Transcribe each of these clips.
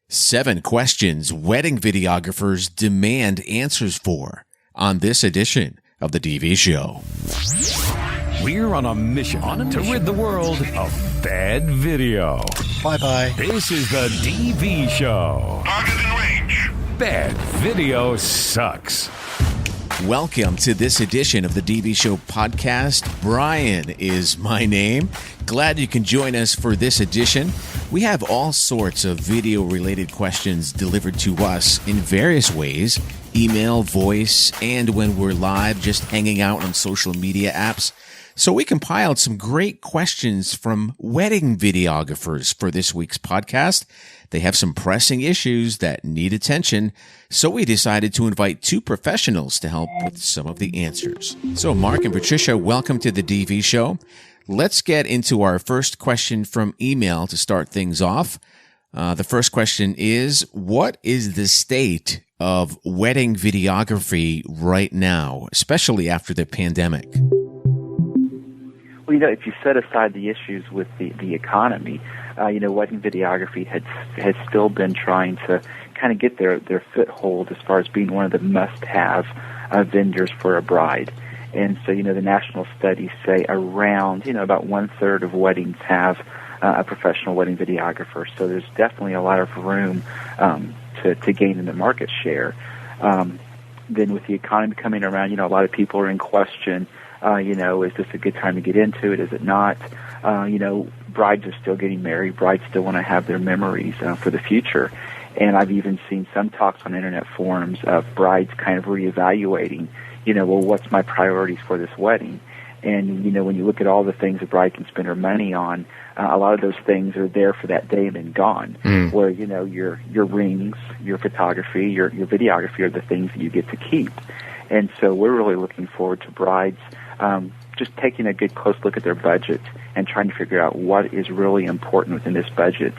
7 questions wedding videographers demand answers for on this edition of The DV Show. We're on a mission to rid the world of bad video. Bye-bye. This is The DV Show. Target in range. Bad video sucks. Welcome to this edition of the DV Show podcast. Brian is my name. Glad you can join us for this edition. We have all sorts of video-related questions delivered to us in various ways, email, voice, and when we're live, just hanging out on social media apps. So we compiled some great questions from wedding videographers for this week's podcast. They have some pressing issues that need attention, so we decided to invite 2 professionals to help with some of the answers. So Mark and Patricia, welcome to the DV Show. Let's get into our first question from email to start things off. The first question is, what is the state of wedding videography right now, especially after the pandemic? Well, if you set aside the issues with the economy, wedding videography has still been trying to kind of get their foothold as far as being one of the must-have vendors for a bride. And so, the national studies say around, about 1/3 of weddings have a professional wedding videographer. So there's definitely a lot of room to gain in the market share. Then with the economy coming around, a lot of people are in question. Is this a good time to get into it? Is it not? Brides are still getting married. Brides still want to have their memories for the future. And I've even seen some talks on internet forums of brides kind of reevaluating, what's my priorities for this wedding? And, when you look at all the things a bride can spend her money on, a lot of those things are there for that day and then gone. Where, your rings, your photography, your videography are the things that you get to keep. And so we're really looking forward to brides just taking a good close look at their budget and trying to figure out what is really important within this budget.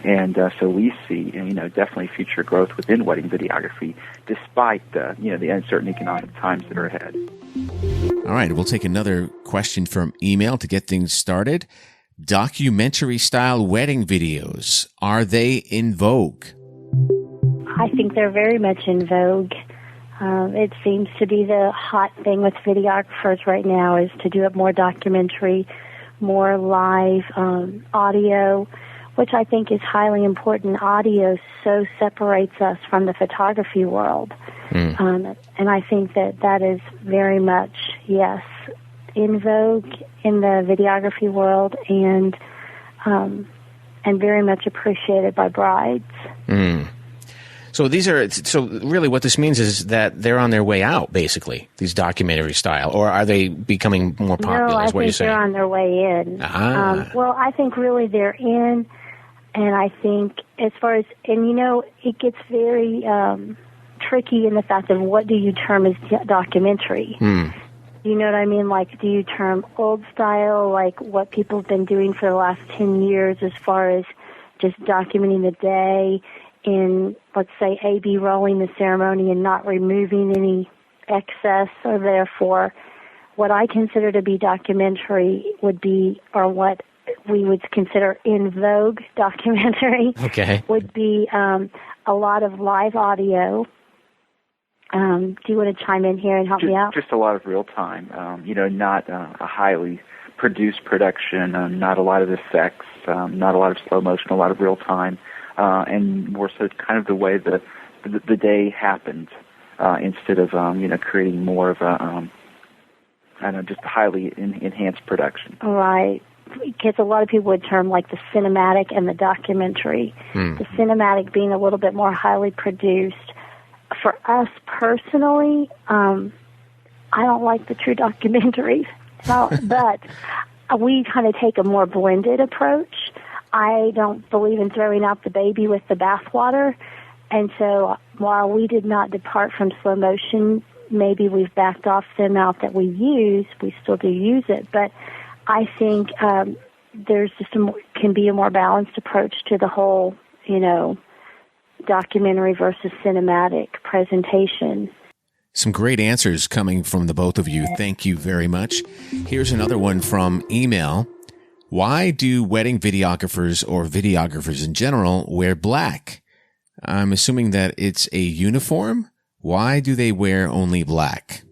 And so we see, definitely future growth within wedding videography, despite the uncertain economic times that are ahead. All right, we'll take another question from email to get things started. Documentary-style wedding videos, are they in vogue? I think they're very much in vogue. It seems to be the hot thing with videographers right now is to do it more documentary, more live audio, which I think is highly important. Audio so separates us from the photography world. And I think that is very much, yes, in vogue in the videography world and very much appreciated by brides. So really what this means is that they're on their way out, basically, these documentary style, or are they becoming more popular? No, I is what think you're saying? They're on their way in. Well, I think really they're in, and I think as far as, it gets very tricky in the fact of what do you term as documentary? You know what I mean? Like, do you term old style, like what people have been doing for the last 10 years as far as just documenting the day in, let's say, A-B rolling the ceremony and not removing any excess, or therefore what I consider to be documentary would be, or what we would consider in vogue documentary, would be a lot of live audio. Do you want to chime in here and help me out? Just a lot of real time, not a highly produced production, not a lot of effects, not a lot of slow motion, a lot of real time. And more so kind of the way the day happened, instead of, creating more of a, just a highly enhanced production. Right. Because a lot of people would term like the cinematic and the documentary. The cinematic being a little bit more highly produced. For us personally, I don't like the true documentary, but we kind of take a more blended approach. I don't believe in throwing out the baby with the bathwater, and so while we did not depart from slow motion, maybe we've backed off the amount that we use. We still do use it, but I think there's just can be a more balanced approach to the whole, documentary versus cinematic presentation. Some great answers coming from the both of you. Thank you very much. Here's another one from email. Why do wedding videographers or videographers in general wear black? I'm assuming that it's a uniform. Why do they wear only black?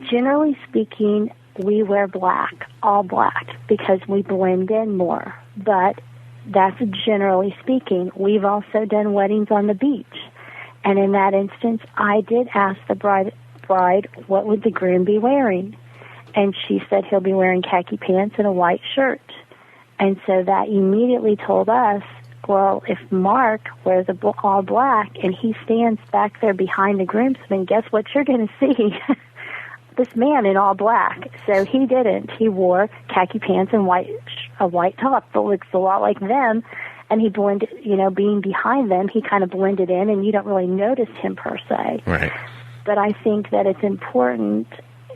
Generally speaking, we wear black, all black, because we blend in more. But that's generally speaking. We've also done weddings on the beach. And in that instance, I did ask the bride, what would the groom be wearing? And she said he'll be wearing khaki pants and a white shirt. And so that immediately told us, well, if Mark wears all black and he stands back there behind the groomsmen, guess what you're going to see? This man in all black. So he didn't. He wore khaki pants and a white top that looks a lot like them. And he blended, being behind them, he kind of blended in, and you don't really notice him per se. Right. But I think that it's important,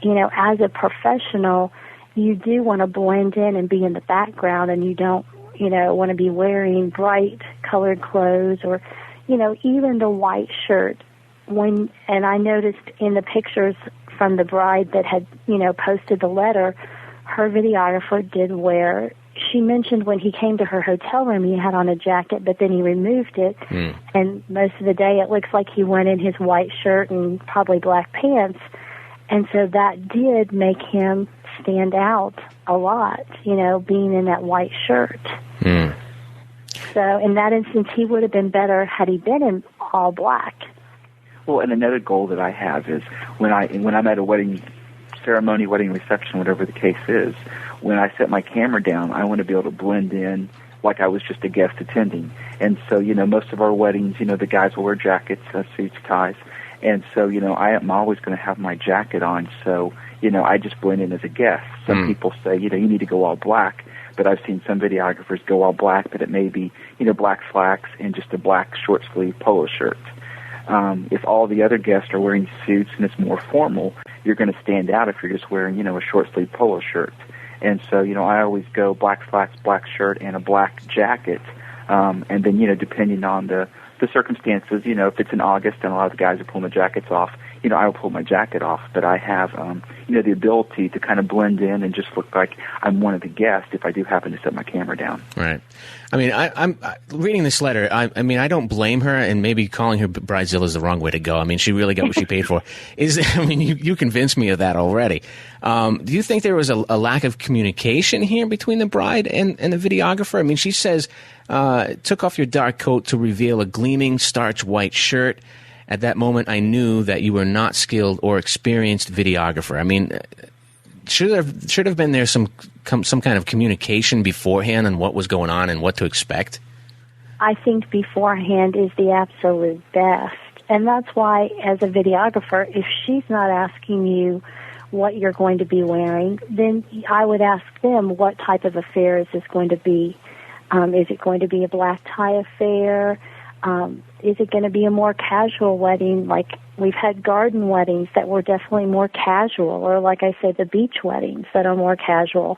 as a professional, you do want to blend in and be in the background, and you don't, want to be wearing bright colored clothes or, even the white shirt. And I noticed in the pictures from the bride that had, posted the letter, her videographer did wear. She mentioned when he came to her hotel room, he had on a jacket, but then he removed it. And most of the day, it looks like he went in his white shirt and probably black pants. And so that did make him stand out a lot, being in that white shirt. So in that instance, he would have been better had he been in all black. Well, and another goal that I have is when I'm at a wedding ceremony, wedding reception, whatever the case is, when I set my camera down, I want to be able to blend in like I was just a guest attending. And so, most of our weddings, the guys will wear jackets, suits, ties. And so, I am always going to have my jacket on. So, I just blend in as a guest. Some people say, you need to go all black. But I've seen some videographers go all black, but it may be, black slacks and just a black short sleeve polo shirt. If all the other guests are wearing suits and it's more formal, you're going to stand out if you're just wearing, a short sleeve polo shirt. And so, I always go black slacks, black shirt, and a black jacket. And then, depending on the circumstances, if it's in August and a lot of the guys are pulling the jackets off, I will pull my jacket off. But I have, the ability to kind of blend in and just look like I'm one of the guests if I do happen to set my camera down. Right. I mean, I'm reading this letter. I mean, I don't blame her, and maybe calling her Bridezilla is the wrong way to go. I mean, she really got what she paid for. You convinced me of that already. Do you think there was a lack of communication here between the bride and the videographer? I mean, she says, took off your dark coat to reveal a gleaming starch white shirt. At that moment, I knew that you were not skilled or experienced videographer. I mean, should have been there some kind of communication beforehand on what was going on and what to expect? I think beforehand is the absolute best. And that's why, as a videographer, if she's not asking you what you're going to be wearing, then I would ask them, what type of affair is this going to be? Is it going to be a black tie affair? Is it going to be a more casual wedding? Like, we've had garden weddings that were definitely more casual, or like I said, the beach weddings that are more casual.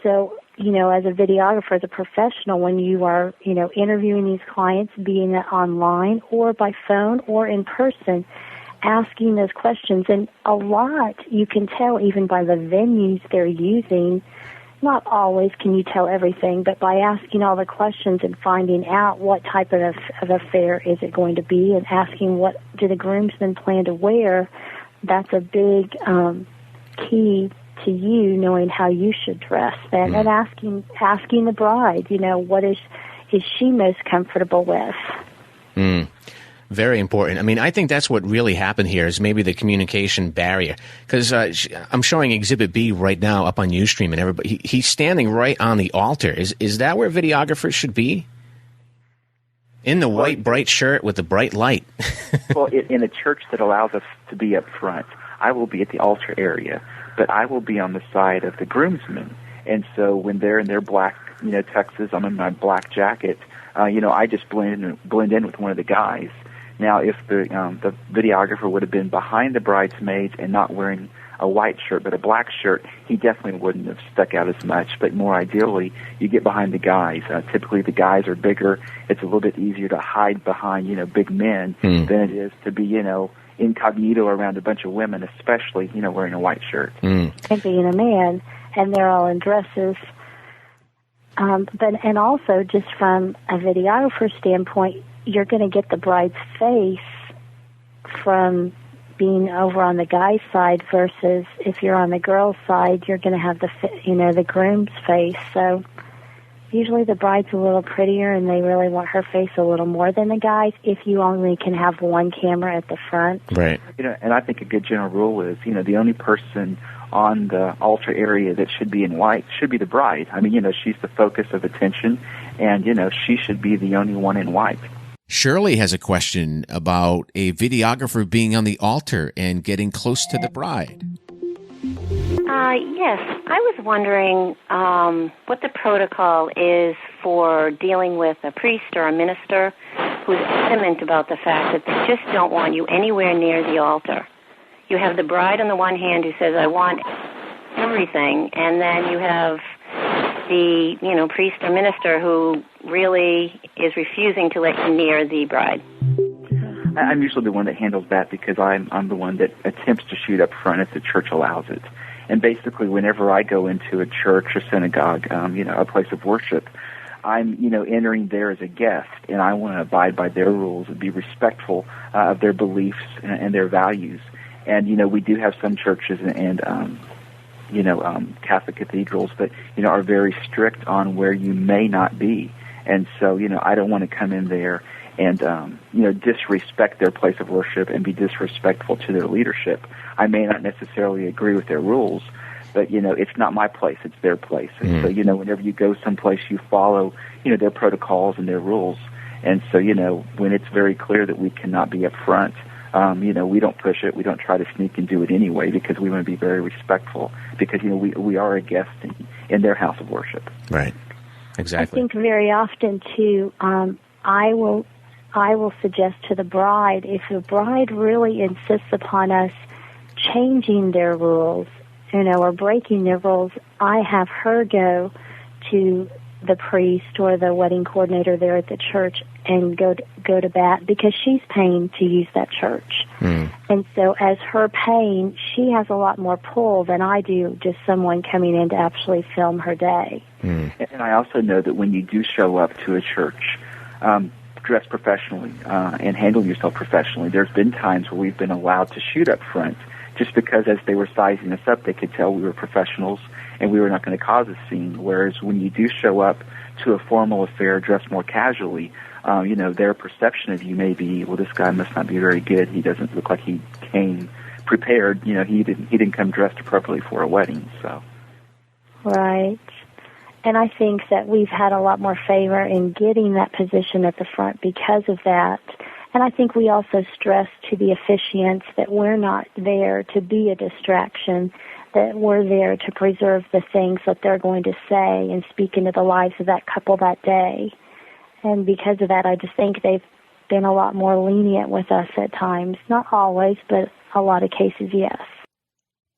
So, as a videographer, as a professional, when you are, interviewing these clients, being it online or by phone or in person, asking those questions. And a lot you can tell even by the venues they're using. Not always can you tell everything, but by asking all the questions and finding out what type of affair is it going to be, and asking what do the groomsmen plan to wear, that's a big key to you knowing how you should dress then, and asking the bride, what is she most comfortable with. Very important. I mean, I think that's what really happened here is maybe the communication barrier. Because I'm showing Exhibit B right now up on Ustream, and everybody he's standing right on the altar. Is that where videographers should be? In the white, bright shirt with the bright light. Well, in a church that allows us to be up front, I will be at the altar area, but I will be on the side of the groomsmen. And so when they're in their black, tuxes, I'm in my black jacket, I just blend in with one of the guys. Now, if the videographer would have been behind the bridesmaids and not wearing a white shirt but a black shirt, he definitely wouldn't have stuck out as much. But more ideally, you get behind the guys. Typically, the guys are bigger. It's a little bit easier to hide behind, big men than it is to be, incognito around a bunch of women, especially, wearing a white shirt. And being a man, and they're all in dresses. And also just from a videographer standpoint, you're going to get the bride's face from being over on the guy's side versus if you're on the girl's side, you're going to have the groom's face. So usually the bride's a little prettier and they really want her face a little more than the guy's if you only can have one camera at the front. Right. And I think a good general rule is, the only person on the altar area that should be in white should be the bride. I mean, she's the focus of attention, and, she should be the only one in white. Shirley has a question about a videographer being on the altar and getting close to the bride. Yes, I was wondering what the protocol is for dealing with a priest or a minister who's adamant about the fact that they just don't want you anywhere near the altar. You have the bride on the one hand who says, I want everything, and then you have the, priest or minister who really is refusing to let you near the bride. I'm usually the one that handles that because I'm the one that attempts to shoot up front if the church allows it. And basically, whenever I go into a church or synagogue, a place of worship, I'm, entering there as a guest, and I want to abide by their rules and be respectful of their beliefs and their values. And, we do have some churches and Catholic cathedrals that, are very strict on where you may not be. And so, I don't want to come in there and, disrespect their place of worship and be disrespectful to their leadership. I may not necessarily agree with their rules, but, it's not my place, it's their place. And so, whenever you go someplace, you follow, their protocols and their rules. And so, when it's very clear that we cannot be up front, we don't push it. We don't try to sneak and do it anyway because we want to be very respectful because, we are a guest in their house of worship. Right. Exactly. I think very often, too, I will suggest to the bride, if the bride really insists upon us changing their rules, or breaking their rules, I have her go to the priest or the wedding coordinator there at the church and go to bat because she's paying to use that church. And so as her paying, she has a lot more pull than I do, just someone coming in to actually film her day. And I also know that when you do show up to a church, dress professionally and handle yourself professionally. There's been times where we've been allowed to shoot up front just because as they were sizing us up, they could tell we were professionals and we were not going to cause a scene. Whereas when you do show up to a formal affair dressed more casually, their perception of you may be, well, this guy must not be very good. He doesn't look like he came prepared. He didn't come dressed appropriately for a wedding. So, right. And I think that we've had a lot more favor in getting that position at the front because of that. And I think we also stress to the officiants that we're not there to be a distraction, that we're there to preserve the things that they're going to say and speak into the lives of that couple that day. And because of that, I just think they've been a lot more lenient with us at times. Not always, but a lot of cases, yes.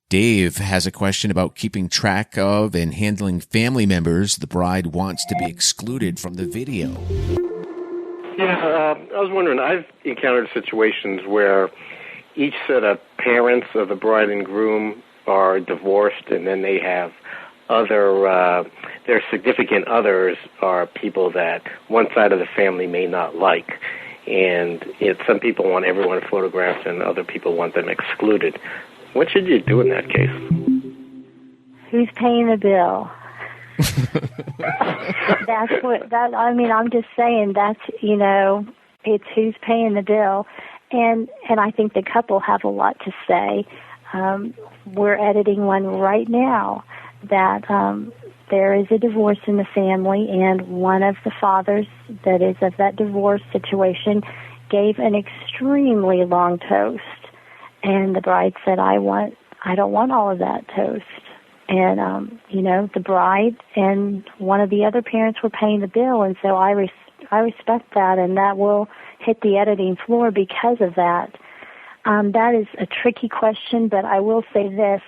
Dave has a question about keeping track of and handling family members the bride wants to be excluded from the video. Yeah, I was wondering, I've encountered situations where each set of parents of the bride and groom are divorced, and then they have their significant others are people that one side of the family may not like. And some people want everyone photographed and other people want them excluded. What should you do in that case? Who's paying the bill? I'm just saying it's who's paying the bill. And I think the couple have a lot to say. We're editing one right now that there is a divorce in the family, and one of the fathers that is of that divorce situation gave an extremely long toast. And the bride said, I don't want all of that toast. And, the bride and one of the other parents were paying the bill, and so I respect that, and that will hit the editing floor because of that. That is a tricky question, but I will say this.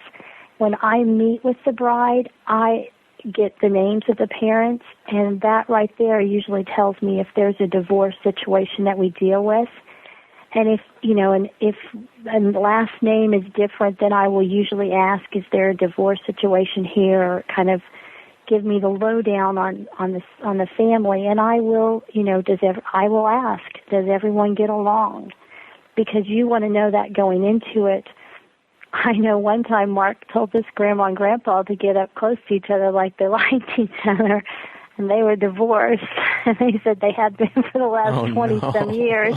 When I meet with the bride, I get the names of the parents, and that right there usually tells me if there's a divorce situation that we deal with. And if the last name is different, then I will usually ask, is there a divorce situation here, or kind of, give me the lowdown on the family, and I will, I will ask, does everyone get along? Because you want to know that going into it. I know one time Mark told this grandma and grandpa to get up close to each other like they liked each other, and they were divorced. And they said they had been for the last 20-some years.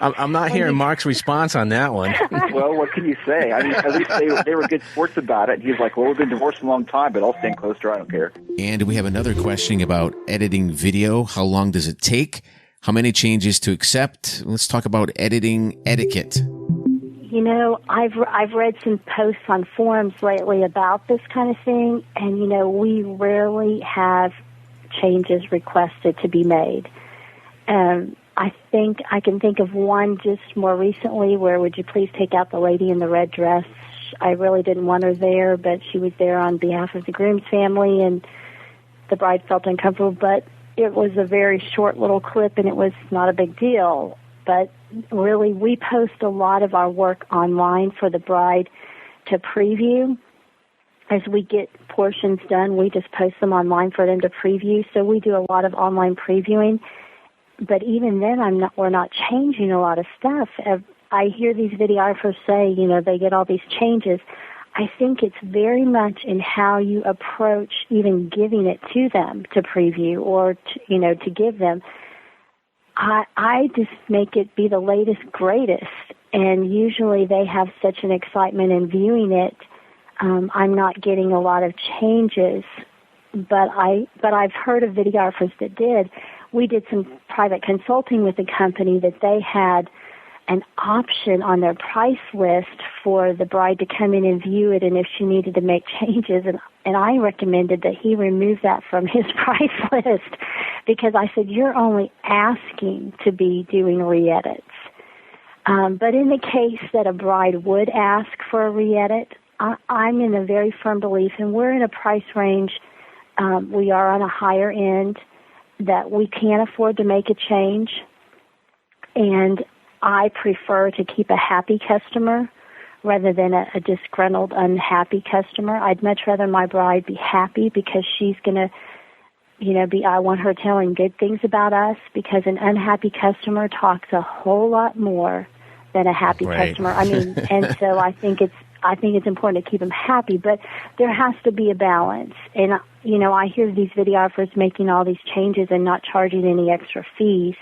I'm not hearing Mark's response on that one. Well, what can you say? I mean, at least they were good sports about it. And he's like, well, we've been divorced a long time, but I'll stand close to her. I don't care. And we have another question about editing video. How long does it take? How many changes to accept? Let's talk about editing etiquette. I've read some posts on forums lately about this kind of thing, and, we rarely have changes requested to be made. I think I can think of one just more recently where, would you please take out the lady in the red dress? I really didn't want her there, but she was there on behalf of the groom's family, and the bride felt uncomfortable, but it was a very short little clip, and it was not a big deal. But really, we post a lot of our work online for the bride to preview. As we get portions done, we just post them online for them to preview. So we do a lot of online previewing. But even then, we're not changing a lot of stuff. I hear these videographers say, they get all these changes. I think it's very much in how you approach even giving it to them to preview or, to give them. I just make it be the latest, greatest, and usually they have such an excitement in viewing it. I'm not getting a lot of changes, but I've heard of videographers that did. We did some private consulting with a company that they had an option on their price list for the bride to come in and view it, and if she needed to make changes, and I recommended that he remove that from his price list because I said, you're only asking to be doing re-edits. But in the case that a bride would ask for a re-edit, I'm in a very firm belief, and we're in a price range, we are on a higher end, that we can't afford to make a change, and I prefer to keep a happy customer rather than a disgruntled, unhappy customer. I'd much rather my bride be happy because she's going to, I want her telling good things about us, because an unhappy customer talks a whole lot more than a happy customer. I mean, and so I think it's important to keep them happy, but there has to be a balance. And, I hear these videographers making all these changes and not charging any extra fees.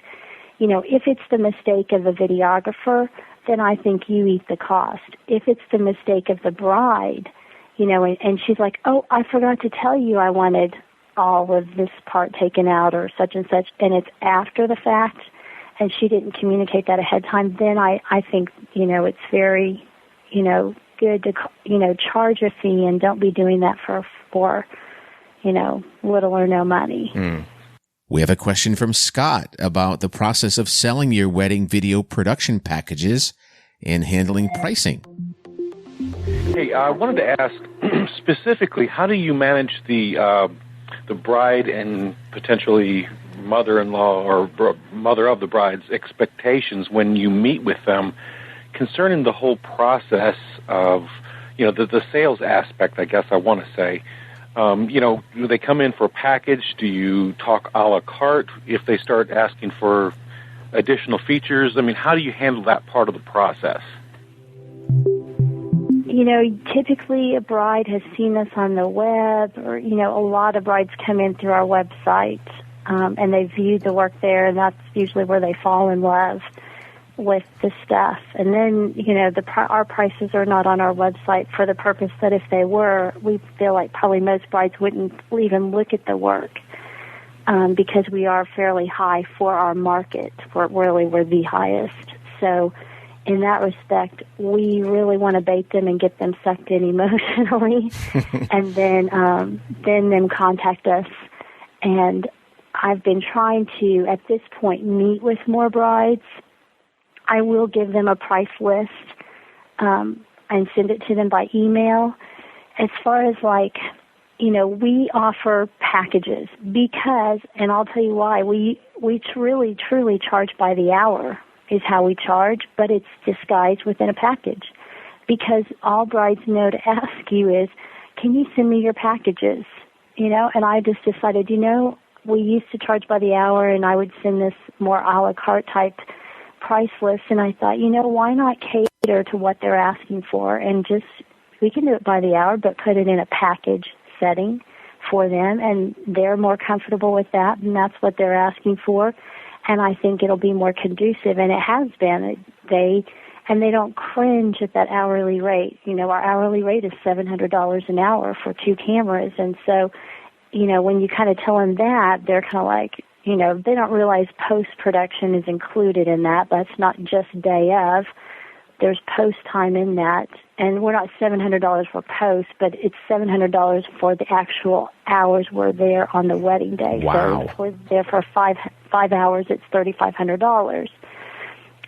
If it's the mistake of the videographer, then I think you eat the cost. If it's the mistake of the bride, and she's like, oh, I forgot to tell you I wanted all of this part taken out or such and such, and it's after the fact, and she didn't communicate that ahead of time, then I think, it's very, good to, charge a fee, and don't be doing that for little or no money. We have a question from Scott about the process of selling your wedding video production packages and handling pricing. Hey, I wanted to ask specifically, how do you manage the bride and potentially mother-in-law or mother of the bride's expectations when you meet with them concerning the whole process of, the sales aspect, I guess I want to say. Do they come in for a package? Do you talk a la carte if they start asking for additional features? I mean, how do you handle that part of the process? Typically a bride has seen us on the web, or, a lot of brides come in through our website, and they viewed the work there, and that's usually where they fall in love with the stuff. And then, our prices are not on our website for the purpose that if they were, we feel like probably most brides wouldn't even look at the work, because we are fairly high for our market. We're the highest. So in that respect, we really want to bait them and get them sucked in emotionally, and then them contact us. And I've been trying to, at this point, meet with more brides. I will give them a price list and send it to them by email. As far as we offer packages because, and I'll tell you why, we really, truly charge by the hour is how we charge, but it's disguised within a package. because all brides know to ask you is, can you send me your packages? And I just decided, we used to charge by the hour, and I would send this more a la carte type price list, and I thought, why not cater to what they're asking for, and we can do it by the hour, but put it in a package setting for them, and they're more comfortable with that, and that's what they're asking for, and I think it'll be more conducive, and it has been. They don't cringe at that hourly rate. Our hourly rate is $700 an hour for 2 cameras, and so, when you kind of tell them that, they're kind of like, they don't realize post-production is included in that. That's not just day of. There's post time in that. And we're not $700 for post, but it's $700 for the actual hours we're there on the wedding day. Wow. So if we're there for five hours, it's $3,500.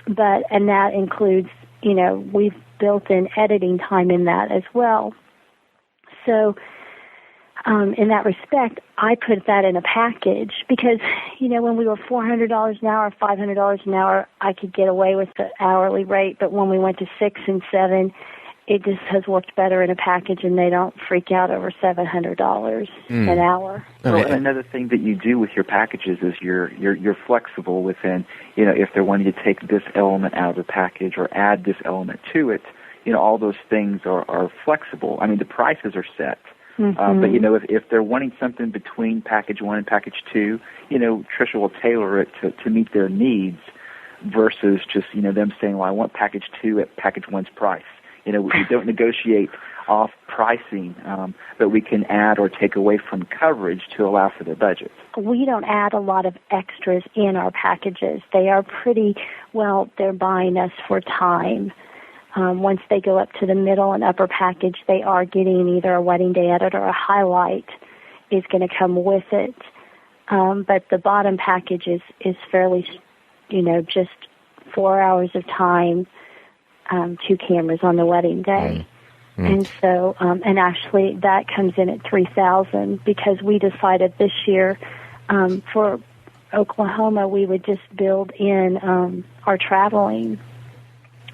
And that includes, we've built in editing time in that as well. So, in that respect, I put that in a package because, when we were $400 an hour, $500 an hour, I could get away with the hourly rate. But when we went to 6 and 7, it just has worked better in a package, and they don't freak out over $700 an hour. Well, and another thing that you do with your packages is you're flexible within, if they're wanting to take this element out of the package or add this element to it, all those things are flexible. I mean, the prices are set. Mm-hmm. But, if they're wanting something between package 1 and package 2, Tricia will tailor it to meet their needs versus just, them saying, well, I want package 2 at package 1's price. We don't negotiate off pricing, but we can add or take away from coverage to allow for their budget. We don't add a lot of extras in our packages. They are they're buying us for time. Once they go up to the middle and upper package, they are getting either a wedding day edit or a highlight is going to come with it. But the bottom package is fairly, just 4 hours of time, 2 cameras on the wedding day. Mm-hmm. And so, and actually that comes in at $3,000 because we decided this year for Oklahoma we would just build in our traveling.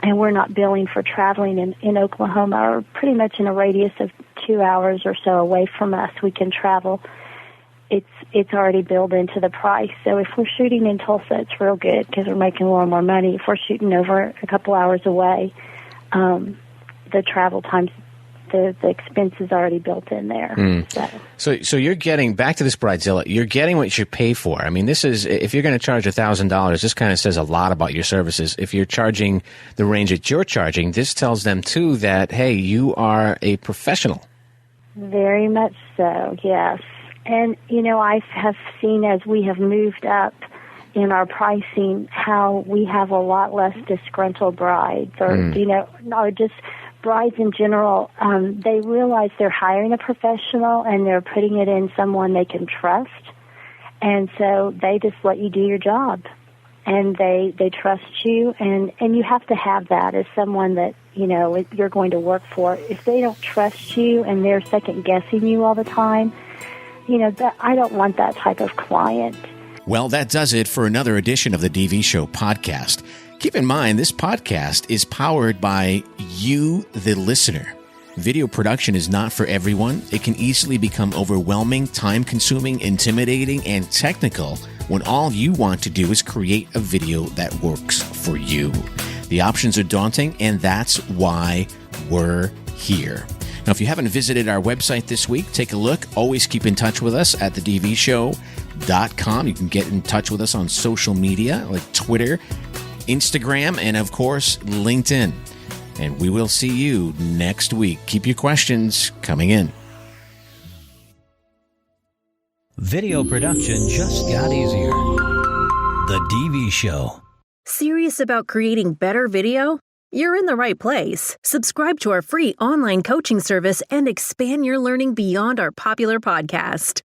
And we're not billing for traveling in Oklahoma, or pretty much in a radius of 2 hours or so away from us. We can travel. It's already built into the price. So if we're shooting in Tulsa, it's real good because we're making a little more money. If we're shooting over a couple hours away, the travel times, the expense is already built in there. So you're getting, back to this Bridezilla, you're getting what you pay for. I mean, this is, if you're going to charge $1,000, this kind of says a lot about your services. If you're charging the range that you're charging, this tells them too that, hey, you are a professional. Very much so, yes. And, I have seen as we have moved up in our pricing how we have a lot less disgruntled brides or, or just brides in general. They realize they're hiring a professional and they're putting it in someone they can trust. And so they just let you do your job. And they trust you. And you have to have that as someone that, you're going to work for. If they don't trust you and they're second-guessing you all the time, I don't want that type of client. Well, that does it for another edition of the DV Show podcast. Keep in mind, this podcast is powered by you, the listener. Video production is not for everyone. It can easily become overwhelming, time-consuming, intimidating, and technical when all you want to do is create a video that works for you. The options are daunting, and that's why we're here. Now, if you haven't visited our website this week, take a look. Always keep in touch with us at thedvshow.com. You can get in touch with us on social media like Twitter, Instagram, and of course, LinkedIn. And we will see you next week. Keep your questions coming in. Video production just got easier. The DV Show. Serious about creating better video? You're in the right place. Subscribe to our free online coaching service and expand your learning beyond our popular podcast.